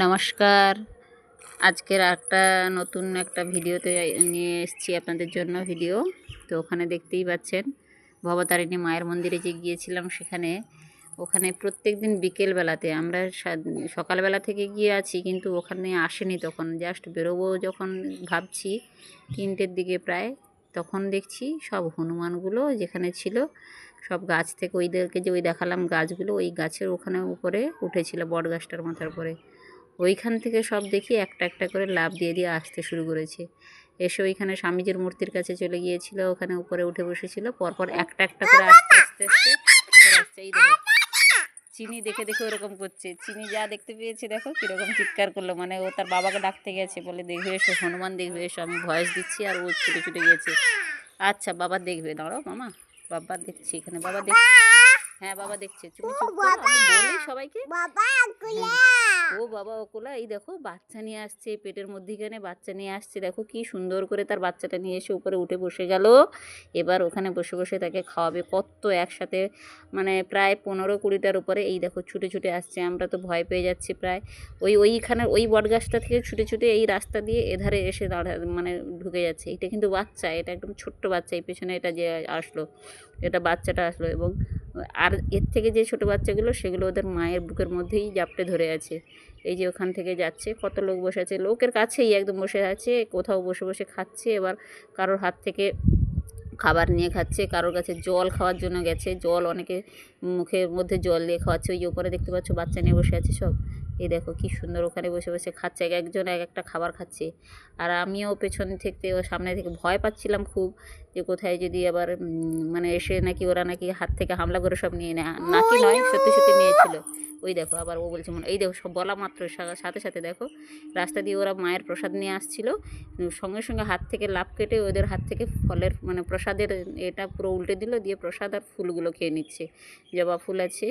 নমস্কার। আজকের নতুন একটা ভিডিওতে নিয়ে এসেছি আপনাদের জন্য ভিডিও। তো ওখানে দেখতেই পাচ্ছেন ভবতারিণী মায়ের মন্দিরে যে গিয়েছিলাম ওখানে প্রত্যেক দিন বিকেলবেলাতে আমরা সকালবেলা থেকে গিয়ে আছি, কিন্তু ওখানে আসেনি। তখন জাস্ট বেরোবো যখন ভাবছি 3টের দিকে প্রায়, তখন দেখছি সব হনুমানগুলো যেখানে ছিল সব গাছ থেকে ওইদেরকে যে দেখালাম গাছগুলো, ওই গাছের ওখানে উপরে উঠেছিল, বট গাছটার মাথার উপরে। ওইখান থেকে সব দেখি একটা একটা করে লাফ দিয়ে দিয়ে আসতে শুরু করেছে। এসে ওইখানে স্বামীজির মূর্তির কাছে চলে গিয়েছিল, ওখানে উপরে উঠে বসেছিল। পরপর একটা একটা করে আস্তে আস্তে আস্তে আসছে। এই দেখো চিনি দেখে দেখে ওরকম করছে। চিনি যা দেখতে পেয়েছে দেখো কীরকম চিৎকার করলো, মানে ও তার বাবাকে ডাকতে গেছে, বলে দেখবে এসো হনুমান দেখবে এসো। আমি ভয়েস দিচ্ছি আর ও ছুটে ছুটে গিয়েছে। আচ্ছা বাবা দেখবে, দাঁড়াও মামা, বাবা দেখছি এখানে, বাবা দেখ। হ্যাঁ বাবা দেখছে, তুমি চুপ করো, আমি বলি সবাইকে। ও বাবা ওকুলা, এই দেখো বাচ্চা নিয়ে আসছে, পেটের মধ্যেখানে বাচ্চা নিয়ে আসছে। দেখো কি সুন্দর করে তার বাচ্চাটা নিয়ে এসে উপরে উঠে বসে গেল। এবার ওখানে বসে বসে তাকে খাওয়াবে। কত একসাথে, মানে প্রায় 15-20টার উপরে। এই দেখো ছুটে ছুটে আসছে, আমরা তো ভয় পেয়ে যাচ্ছি প্রায়। ওইখানে ওই বটগাছটা থেকে ছুটে ছুটে এই রাস্তা দিয়ে এধারে এসে মানে ঢুকে যাচ্ছে। এটা কিন্তু বাচ্চা, এটা একদম ছোট্ট বাচ্চা। এই পেছনে এটা যে আসলো, এটা বাচ্চাটা আসলো। এবং আর এর থেকে যে ছোটো বাচ্চাগুলো সেগুলো ওদের মায়ের বুকের মধ্যেই জাপটে ধরে আছে। এই যে ওখান থেকে যাচ্ছে, কত লোক বসে আছে, লোকের কাছেই একদম বসে আছে, কোথাও বসে বসে খাচ্ছে। এবার কারোর হাত থেকে খাবার নিয়ে খাচ্ছে, কারোর কাছে জল খাওয়ার জন্য গেছে, জল অনেকে মুখের মধ্যে জল দিয়ে খাওয়াচ্ছে। ওই যে উপরে দেখতে পাচ্ছ বাচ্চা নিয়ে বসে আছে সব। এই দেখো কি সুন্দর ওখানে বসে বসে খাচ্ছে, এক একজন এক একটা খাবার খাচ্ছে। আর আমিও পেছন থেকে ও সামনে থেকে ভয় পাচ্ছিলাম খুব, যে কোথায় যদি আবার মানে এসে নাকি ওরা নাকি হাত থেকে হামলা করে সব নিয়ে নেয়। নাকি নয়, সত্যি সত্যি নিয়েছিল। ওই দেখো আবার ও বলছে মনে, এই দেখো সব বলা মাত্র সাথে সাথে দেখো রাস্তা দিয়ে ওরা মায়ের প্রসাদ নিয়ে আসছিল, সঙ্গে সঙ্গে হাত থেকে লাফ কেটে ওদের হাত থেকে ফলের মানে প্রসাদের এটা পুরো উল্টে দিল, দিয়ে প্রসাদ আর ফুলগুলো খেয়ে নিচ্ছে। জবা ফুল আছে,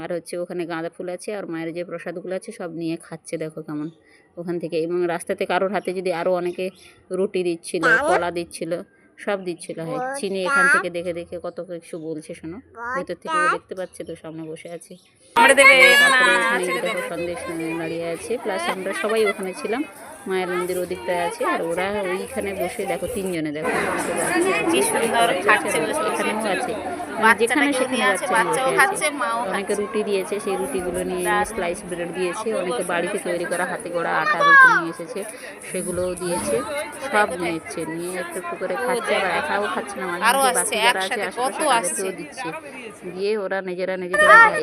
আর হচ্ছে ওখানে গাঁদা ফুল আছে, আর মায়ের যে প্রসাদগুলো আছে সব নিয়ে খাচ্ছে। দেখো কেমন ওখান থেকে। এবং রাস্তাতে কারোর হাতে যদি আরও অনেকে রুটি দিচ্ছিল, কলা দিচ্ছিল, সব দিচ্ছিল। হ্যাঁ চিনি এখান থেকে দেখে দেখে কত কিছু বলছে, শোনো ভেতর থেকে দেখতে পাচ্ছে তো, সামনে বসে আছে। দেখো সন্দেশ দাঁড়িয়ে আছে, প্লাস আমরা সবাই ওখানে ছিলাম। মায়ের মন্দির ওদিকটায় আছে, আর ওরা ওইখানে বসে দেখো 3জনে দেখো এখানেও আছে, যেখানে সেখানে বাচ্চা অনেকে রুটি দিয়েছে, সেই রুটিগুলো নিয়ে স্লাইস ব্রেড দিয়েছে, অনেকে বাড়িতে তৈরি করা হাতে গড়া আটা রুটি নিয়ে এসেছে, সেগুলোও দিয়েছে। সব নিয়েছে, নিয়ে একটু একটু করে খাচ্ছে। আর একাও খাচ্ছে না, মাঝে মাঝে বাকি যারা আছে আশেপাশে তাদেরকেও দিচ্ছে। দিয়ে ওরা নিজেরা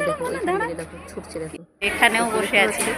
দেখো ওইখান থেকে দেখো ছুটছে, দেখো এখানেও বসে আছে।